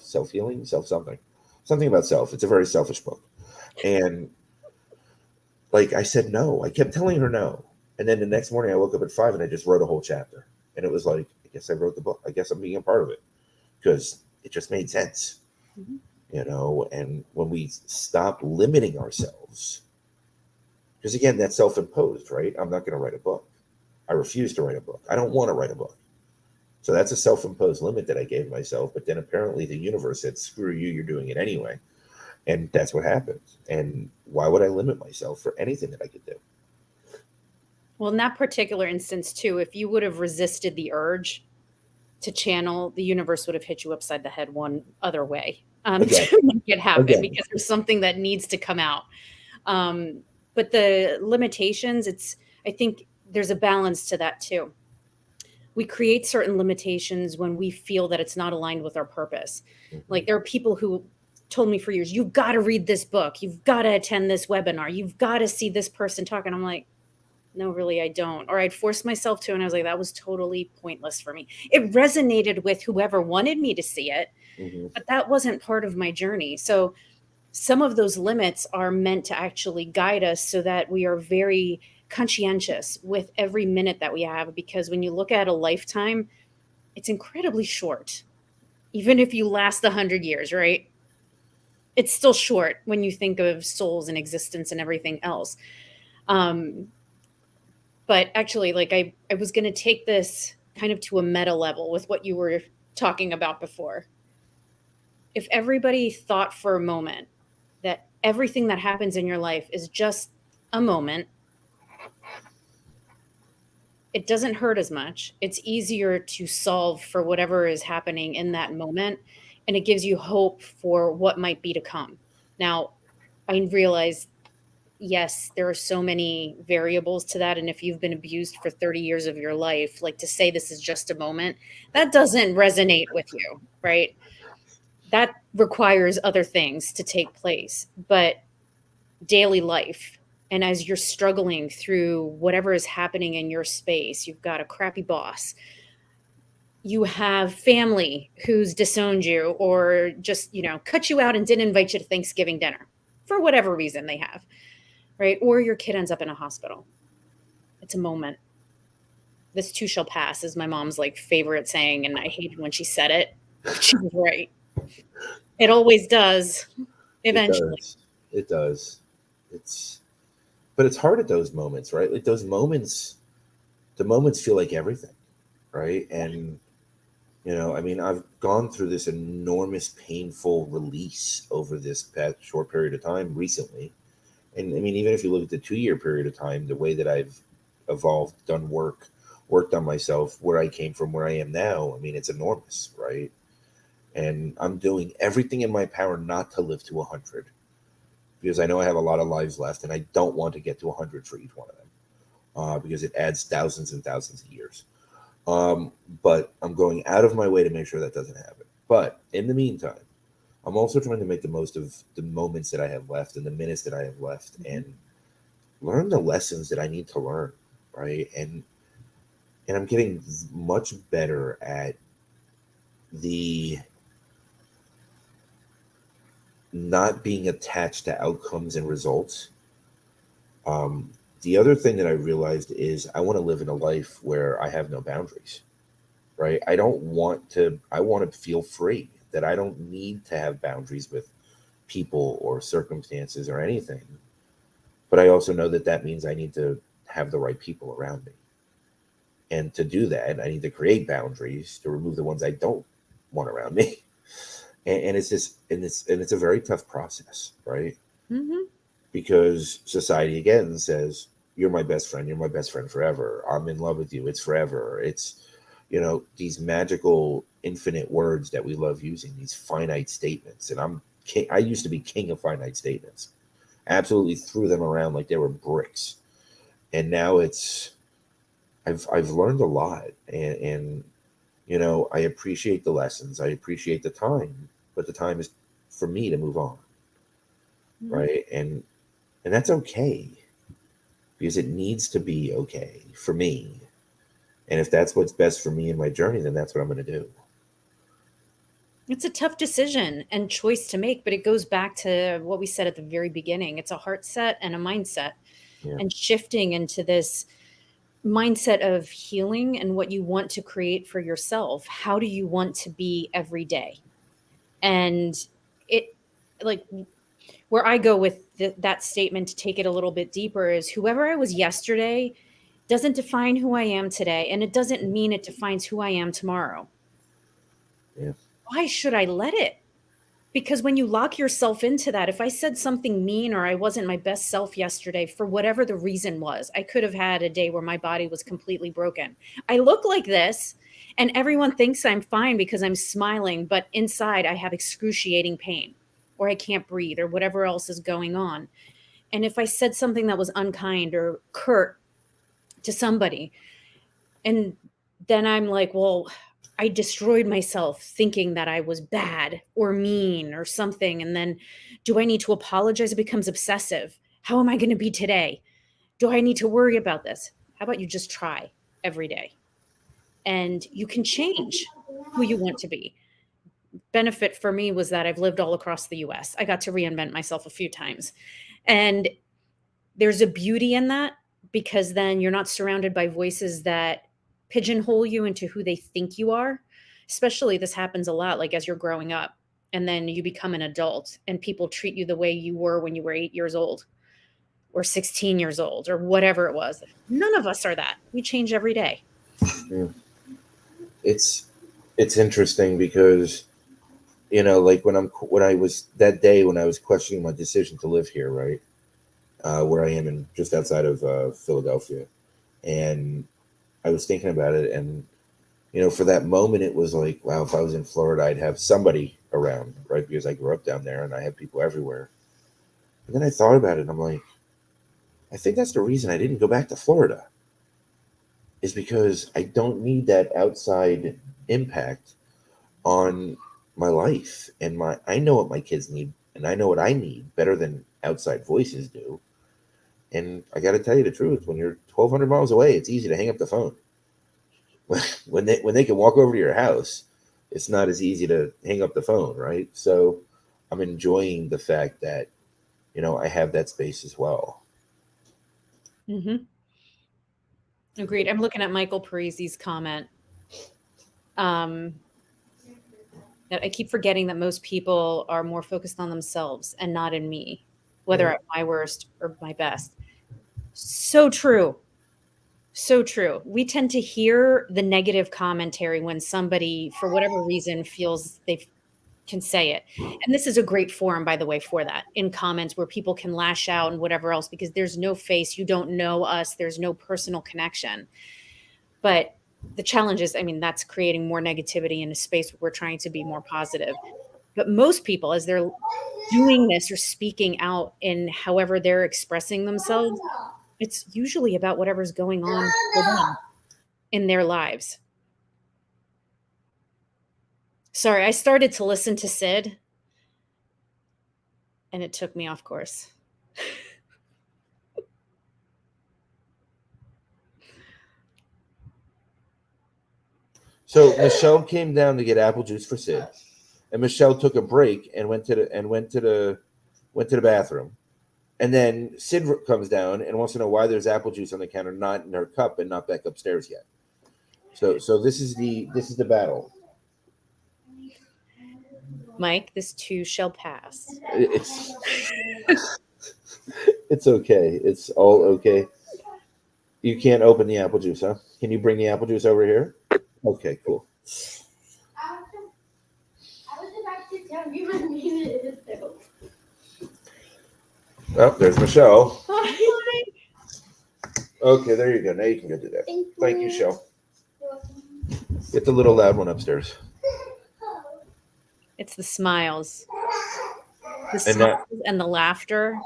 self-healing, something about self. It's a very selfish book. And like I said, no, I kept telling her no. And then the next morning I woke up at 5 and I just wrote a whole chapter. And it was like, I guess I wrote the book. I guess I'm being a part of it because it just made sense. Mm-hmm. And when we stop limiting ourselves, because again, that's self-imposed, right? I'm not going to write a book. I refuse to write a book. I don't want to write a book. So that's a self-imposed limit that I gave myself. But then apparently the universe said, screw you, you're doing it anyway. And that's what happens. And why would I limit myself for anything that I could do? Well, in that particular instance, too, if you would have resisted the urge to channel, the universe would have hit you upside the head one other way to make it happen because there's something that needs to come out. But the limitations, I think there's a balance to that, too. We create certain limitations when we feel that it's not aligned with our purpose. Mm-hmm. Like there are people who told me for years, you've got to read this book. You've got to attend this webinar. You've got to see this person talk. And I'm like, no, really, I don't. Or I'd force myself to. And I was like, that was totally pointless for me. It resonated with whoever wanted me to see it, mm-hmm. but that wasn't part of my journey. So some of those limits are meant to actually guide us so that we are very conscientious with every minute that we have, because when you look at a lifetime, it's incredibly short. Even if you last 100 years, right? It's still short when you think of souls and existence and everything else. But actually, like I was going to take this kind of to a meta level with what you were talking about before. If everybody thought for a moment that everything that happens in your life is just a moment, it doesn't hurt as much. It's easier to solve for whatever is happening in that moment. And it gives you hope for what might be to come. Now, I realize, yes, there are so many variables to that. And if you've been abused for 30 years of your life, like to say this is just a moment, that doesn't resonate with you, right? That requires other things to take place. But daily life, and as you're struggling through whatever is happening in your space, you've got a crappy boss, you have family who's disowned you or just, cut you out and didn't invite you to Thanksgiving dinner for whatever reason they have, right? Or your kid ends up in a hospital. It's a moment. This too shall pass is my mom's favorite saying. And I hated when she said it She's right. It always does, It eventually. does. It does. It's but it's hard at those moments, right? Like those moments, the moments feel like everything, right? And I mean, I've gone through this enormous painful release over this past short period of time recently. And I mean, even if you look at the 2 year period of time, the way that I've evolved, done work, worked on myself, where I came from, where I am now, I mean, it's enormous, right? And I'm doing everything in my power not to live to 100 because I know I have a lot of lives left and I don't want to get to 100 for each one of them because it adds thousands and thousands of years. Um, but I'm going out of my way to make sure that doesn't happen. But in the meantime, I'm also trying to make the most of the moments that I have left and the minutes that I have left Mhm. and learn the lessons that I need to learn, right? And I'm getting much better at the not being attached to outcomes and results. Um, the other thing that I realized is I want to live in a life where I have no boundaries, right? I want to feel free, that I don't need to have boundaries with people or circumstances or anything. But I also know that that means I need to have the right people around me. And to do that, I need to create boundaries to remove the ones I don't want around me. And it's just, and it's a very tough process, right? Mhm. Because society again says, you're my best friend, you're my best friend forever, I'm in love with you, it's forever. It's these magical infinite words that we love using, these finite statements. And I used to be king of finite statements, absolutely threw them around like they were bricks. And now I've learned a lot, and I appreciate the lessons, I appreciate the time, but the time is for me to move on, Mhm. right? And that's okay, because it needs to be okay for me. And if that's what's best for me in my journey, then that's what I'm going to do. It's a tough decision and choice to make, but it goes back to what we said at the very beginning. It's a heart set and a mindset, Yeah. and shifting into this mindset of healing and what you want to create for yourself. How do you want to be every day? And it, like, where I go with that statement to take it a little bit deeper is whoever I was yesterday doesn't define who I am today. And it doesn't mean it defines who I am tomorrow. Yeah. Why should I let it? Because when you lock yourself into that, if I said something mean or I wasn't my best self yesterday, for whatever the reason was, I could have had a day where my body was completely broken. I look like this, and everyone thinks I'm fine because I'm smiling, but inside I have excruciating pain, or I can't breathe, or whatever else is going on. And if I said something that was unkind or curt to somebody, and then I'm like, well, I destroyed myself thinking that I was bad or mean or something. And then do I need to apologize? It becomes obsessive. How am I going to be today? Do I need to worry about this? How about you just try every day? And you can change who you want to be. Benefit for me was that I've lived all across the US. I got to reinvent myself a few times. And there's a beauty in that, because then you're not surrounded by voices that pigeonhole you into who they think you are. Especially this happens a lot, like as you're growing up and then you become an adult and people treat you the way you were when you were 8 years old or 16 years old or whatever it was. None of us are that. We change every day. Yeah. It's interesting because like when I was that day when I was questioning my decision to live here, right, where I am in just outside of Philadelphia, and I was thinking about it, and for that moment, it was like, wow, if I was in Florida, I'd have somebody around, right? Because I grew up down there and I have people everywhere. And then I thought about it and I'm like, I think that's the reason I didn't go back to Florida, is because I don't need that outside impact on my life. And I know what my kids need and I know what I need better than outside voices do. And I got to tell you the truth, when you're 1,200 miles away, it's easy to hang up the phone. When they can walk over to your house, it's not as easy to hang up the phone, right? So I'm enjoying the fact that I have that space as well. Hmm. Agreed. I'm looking at Michael Parisi's comment. Um, That I keep forgetting that most people are more focused on themselves and not in me, whether Yeah. at my worst or my best. So true. So true. We tend to hear the negative commentary when somebody, for whatever reason, feels they can say it. And this is a great forum, by the way, for that, in comments where people can lash out and whatever else, because there's no face. You don't know us. There's no personal connection. But the challenge is, I mean, that's creating more negativity in a space where we're trying to be more positive. But most people, as they're doing this or speaking out in however they're expressing themselves, it's usually about whatever's going on for them in their lives. Sorry, I started to listen to Sid and it took me off course. So Michelle came down to get apple juice for Sid, and Michelle took a break and went to the bathroom. And then Sid comes down and wants to know why there's apple juice on the counter, not in her cup, and not back upstairs yet. So this is the battle. Mike, this too shall pass. It's it's okay. It's all okay. You can't open the apple juice, huh? Can you bring the apple juice over here? Okay, cool. I was about to tell you I needed it though. Well, there's Michelle. Okay, there you go. Now you can go do that. Thank you, Michelle. Get the little loud one upstairs. It's the smiles. The And that- smiles and the laughter.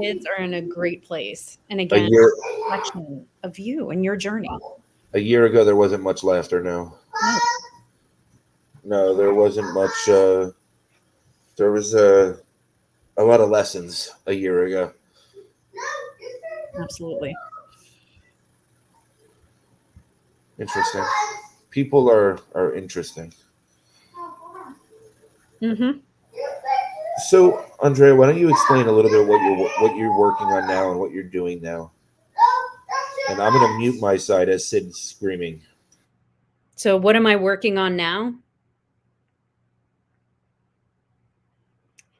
Kids are in a great place. And A again, year reflection of you and your journey. ago, there wasn't much laughter. No, there wasn't much. There was a lot of lessons a year ago. Absolutely. Interesting. People are interesting. Mm-hmm. So, Andrea, why don't you explain a little bit what you're working on now and what you're doing now? And I'm going to mute my side as Sid's screaming. So what am I working on now?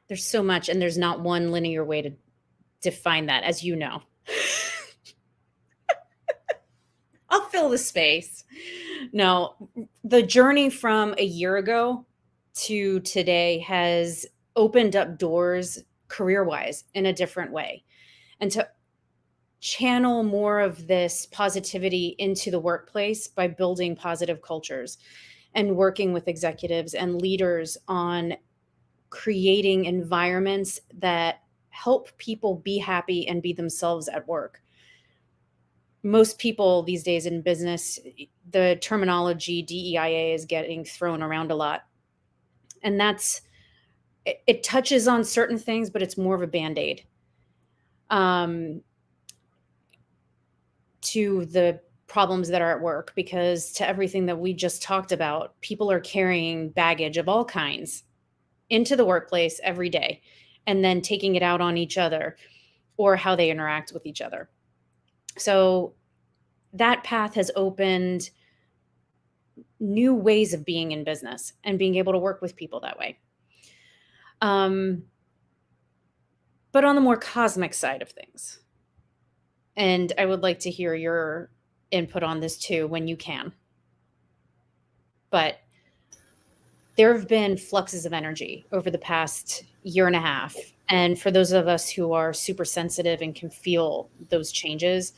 There's so much, and there's not one linear way to define that, as you know. I'll fill the space. No, the journey from a year ago to today has opened up doors career-wise in a different way. And to channel more of this positivity into the workplace by building positive cultures and working with executives and leaders on creating environments that help people be happy and be themselves at work. Most people these days in business, the terminology DEIA is getting thrown around a lot. And it touches on certain things, but it's more of a Band-Aid to the problems that are at work, because to everything that we just talked about, people are carrying baggage of all kinds into the workplace every day and then taking it out on each other or how they interact with each other. So that path has opened new ways of being in business and being able to work with people that way. But on the more cosmic side of things, and I would like to hear your input on this too when you can. But there have been fluxes of energy over the past year and a half. And for those of us who are super sensitive and can feel those changes,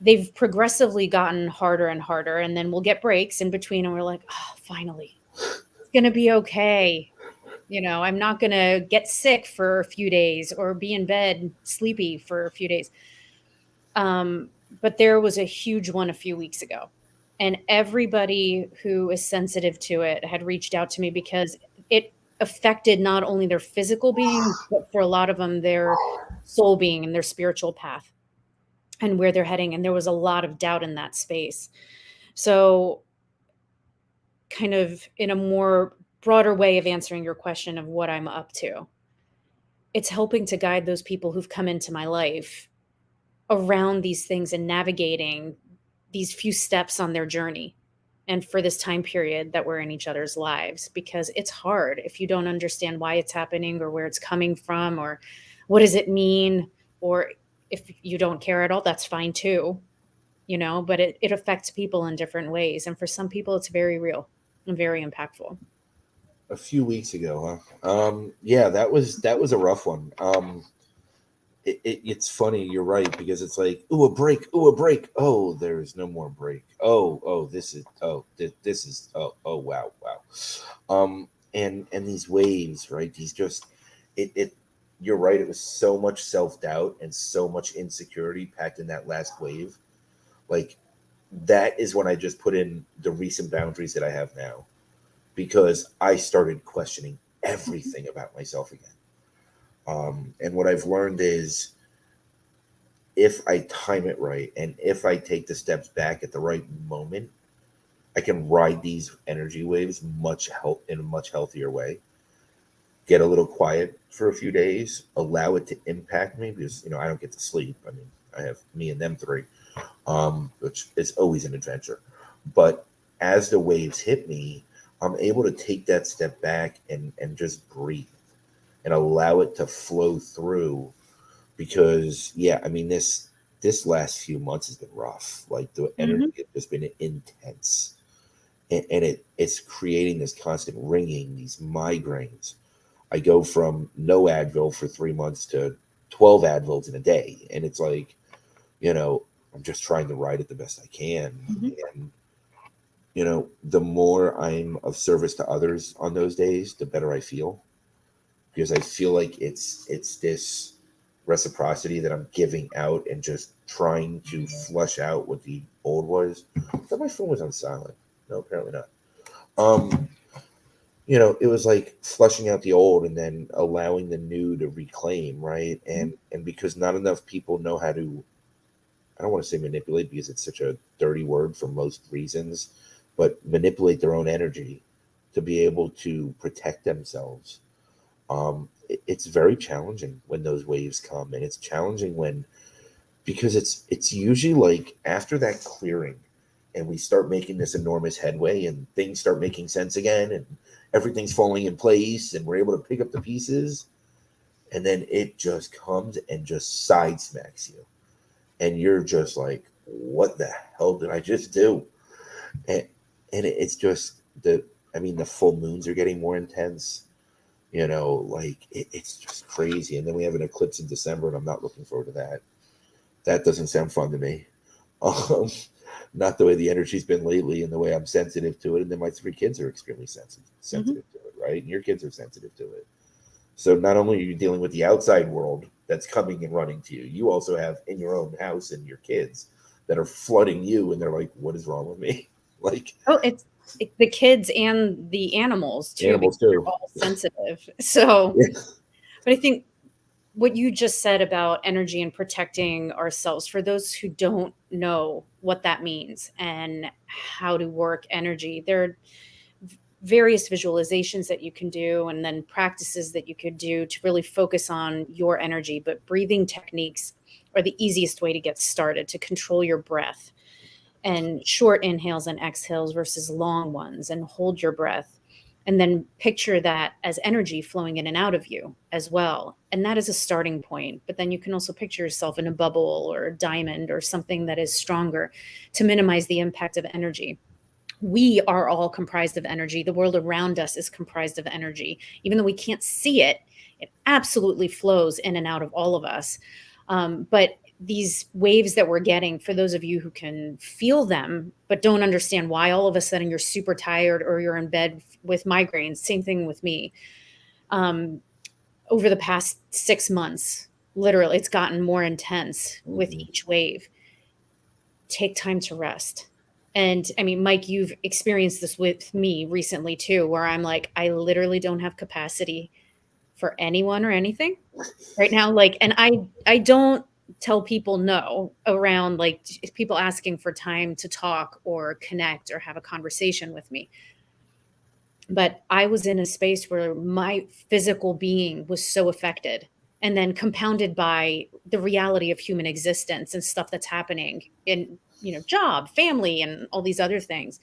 they've progressively gotten harder and harder. And then we'll get breaks in between and we're like, oh, finally, it's going to be okay. You know, I'm not going to get sick for a few days or be in bed sleepy for a few days. But there was a huge one a few weeks ago. And everybody who is sensitive to it had reached out to me because it affected not only their physical being, but for a lot of them, their soul being and their spiritual path and where they're heading. And there was a lot of doubt in that space. So kind of in a more broader way of answering your question of what I'm up to, it's helping to guide those people who've come into my life around these things and navigating these few steps on their journey. and for this time period that we're in each other's lives, because it's hard if you don't understand why it's happening or where it's coming from or what does it mean, or if you don't care at all, that's fine too, but it affects people in different ways. And for some people, it's very real and very impactful. A few weeks ago, huh? Yeah, that was a rough one. It's funny. You're right, because it's like, ooh, a break. Ooh, a break. Oh, there is no more break. Oh, this is. Oh, wow, wow. And these waves, right? These just it. You're right. It was so much self doubt and so much insecurity packed in that last wave. Like, that is when I just put in the recent boundaries that I have now, because I started questioning everything about myself again. And what I've learned is, if I time it right and if I take the steps back at the right moment, I can ride these energy waves in a much healthier way. Get a little quiet for a few days, allow it to impact me, because I don't get to sleep. I mean, I have me and them three, which is always an adventure. But as the waves hit me, I'm able to take that step back and just breathe and allow it to flow through. Because, yeah, I mean, this last few months has been rough. Like, the energy Hmm. has been intense, and it's creating this constant ringing, these migraines. I go from no Advil for 3 months to 12 Advils in a day, and it's like, I'm just trying to ride it the best I can. Hmm. And the more I'm of service to others on those days, the better I feel, because I feel like it's this reciprocity that I'm giving out and just trying to flush out what the old was. I thought my phone was on silent. No, apparently not. Um, it was like flushing out the old and then allowing the new to reclaim, right? And because not enough people know how to, I don't want to say manipulate, because it's such a dirty word for most reasons, but manipulate their own energy to be able to protect themselves. It's very challenging when those waves come, and it's challenging when, because it's usually like after that clearing, and we start making this enormous headway, and things start making sense again, and everything's falling in place, and we're able to pick up the pieces, and then it just comes and just side smacks you, and you're just like, what the hell did I just do? And it's just I mean, the full moons are getting more intense. Like, it's just crazy. And then we have an eclipse in December, and I'm not looking forward to that. That doesn't sound fun to me. Um, Not the way the energy's been lately, and the way I'm sensitive to it. And then my three kids are extremely Hmm. sensitive to it, right? And your kids are sensitive to it. So not only are you dealing with the outside world that's coming and running to you, you also have in your own house and your kids that are flooding you, and they're like, "What is wrong with me?" Like, Oh, the kids and the animals too, because animals they're too. all sensitive. So, Yeah. but I think what you just said about energy and protecting ourselves, for those who don't know what that means and how to work energy, there are various visualizations that you can do and then practices that you could do to really focus on your energy. But breathing techniques are the easiest way to get started to control your breath, and short inhales and exhales versus long ones, and hold your breath. And then picture that as energy flowing in and out of you as well. And that is a starting point. But then you can also picture yourself in a bubble or a diamond or something that is stronger to minimize the impact of energy. We are all comprised of energy. The world around us is comprised of energy. Even though we can't see it, it absolutely flows in and out of all of us. But these waves that we're getting, for those of you who can feel them but don't understand why all of a sudden you're super tired or you're in bed with migraines, same thing with me. Um, Over the past 6 months, literally, it's gotten more intense with Mhm. each wave. Take time to rest. And I mean, Mike, you've experienced this with me recently too, where I'm like, I literally don't have capacity for anyone or anything right now. Like, and I don't tell people no around like people asking for time to talk or connect or have a conversation with me. But I was in a space where my physical being was so affected, and then compounded by the reality of human existence and stuff that's happening in, job, family, and all these other things.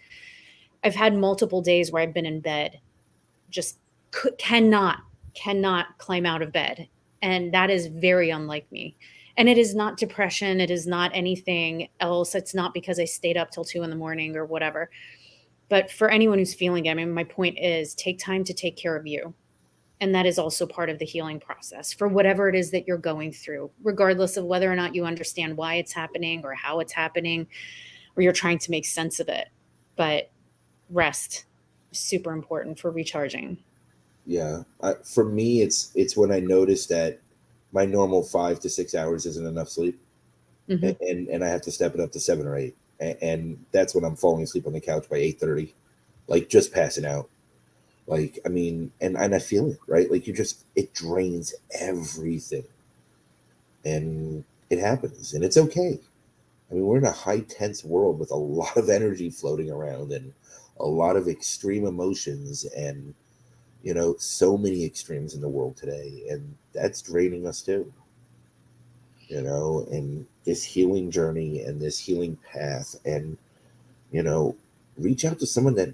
I've had multiple days where I've been in bed, just cannot climb out of bed. And that is very unlike me. And it is not depression. It is not anything else. It's not because I stayed up till 2 in the morning or whatever. But for anyone who's feeling it, I mean, my point is take time to take care of you. And that is also part of the healing process for whatever it is that you're going through, regardless of whether or not you understand why it's happening or how it's happening, or you're trying to make sense of it. But rest is super important for recharging. Yeah. For me, it's when I notice that my normal 5 to 6 hours isn't enough sleep, Hmm. and I have to step it up to 7 or 8, and that's when I'm falling asleep on the couch by 8:30, like just passing out. Like, I mean, and I feel it, right? Like, it drains everything, and it happens, and it's okay. I mean, we're in a high tense world with a lot of energy floating around and a lot of extreme emotions, and so many extremes in the world today, and that's draining us too. And this healing journey and this healing path, and you know, reach out to someone that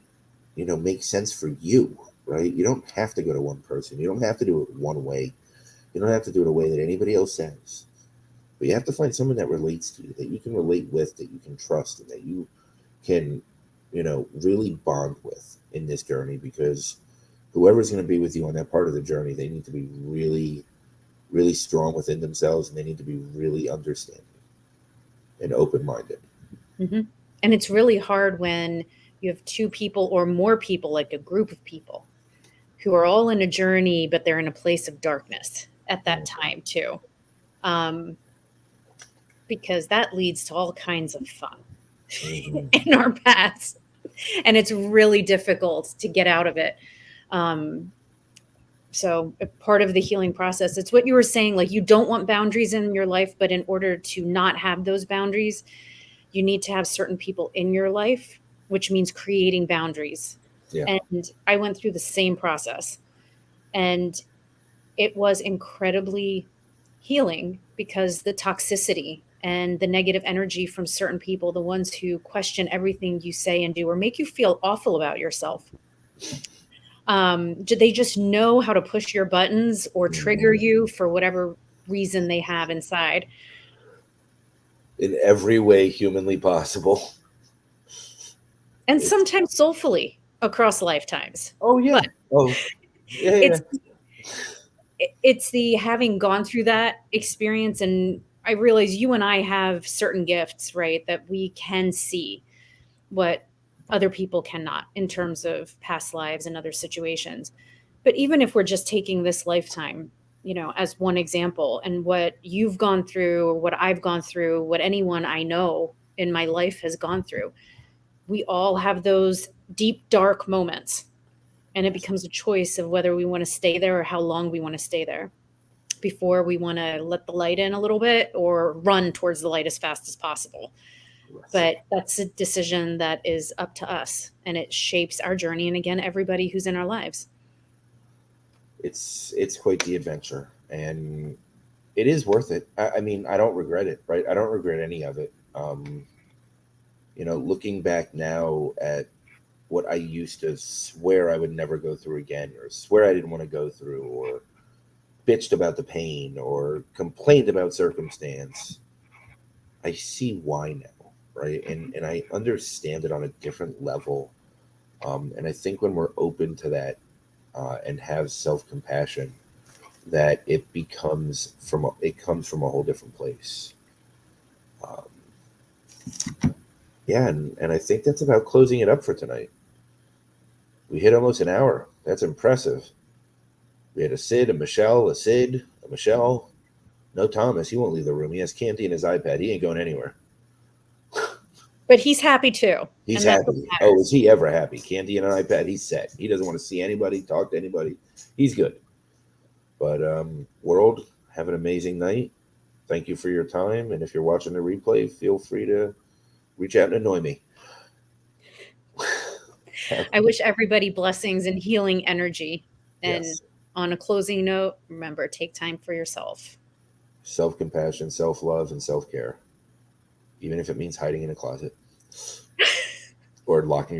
makes sense for you, right? You don't have to go to one person. You don't have to do it one way. You don't have to do it a way that anybody else says. But you have to find someone that relates to you, that you can relate with, that you can trust, and that you can, really bond with in this journey. Because whoever's going to be with you on that part of the journey, they need to be really, really strong within themselves, and they need to be really understanding and open minded. Hmm. And it's really hard when you have two people or more people, like a group of people who are all in a journey, but they're in a place of darkness at that time too. Um, because that leads to all kinds of fun Mm-hmm. in our paths. And it's really difficult to get out of it. Um, so a part of the healing process, it's what you were saying, like you don't want boundaries in your life, but in order to not have those boundaries, you need to have certain people in your life, which means creating boundaries. Yeah. And I went through the same process. And it was incredibly healing because the toxicity and the negative energy from certain people, the ones who question everything you say and do or make you feel awful about yourself, they just know how to push your buttons or trigger Mm-hmm. you for whatever reason they have inside. In every way humanly possible. And It's sometimes soulfully across lifetimes. Oh yeah. But Oh yeah, yeah. it's it's the having gone through that experience, and I realize you and I have certain gifts, right, that we can see what other people cannot in terms of past lives and other situations. But even if we're just taking this lifetime, as one example, and what you've gone through, or what I've gone through, what anyone I know in my life has gone through, we all have those deep, dark moments. And it becomes a choice of whether we want to stay there or how long we want to stay there before we want to let the light in a little bit or run towards the light as fast as possible. But that's a decision that is up to us, and it shapes our journey. And again, everybody who's in our lives. It's quite the adventure, and it is worth it. I mean, I don't regret it, right? I don't regret any of it. Looking back now at what I used to swear I would never go through again, or swear I didn't want to go through, or bitched about the pain, or complained about circumstance, I see why now, right? And I understand it on a different level. And I think when we're open to that, and have self compassion, that it comes from a whole different place. Um, yeah, and I think that's about closing it up for tonight. We hit almost an hour. That's impressive. We had a Sid, a Michelle, a Sid, a Michelle. No Thomas. He won't leave the room. He has candy in his iPad. He ain't going anywhere. But he's happy too. He's And that's what happy. Oh, is matters. he ever happy? Candy and an iPad. He's set. He doesn't want to see anybody, talk to anybody. He's good. But world, have an amazing night. Thank you for your time. And if you're watching the replay, feel free to reach out and annoy me. I wish everybody blessings and healing energy. And Yes. on a closing note, remember, take time for yourself. Self compassion, self love, and self care. Even if it means hiding in a closet or locking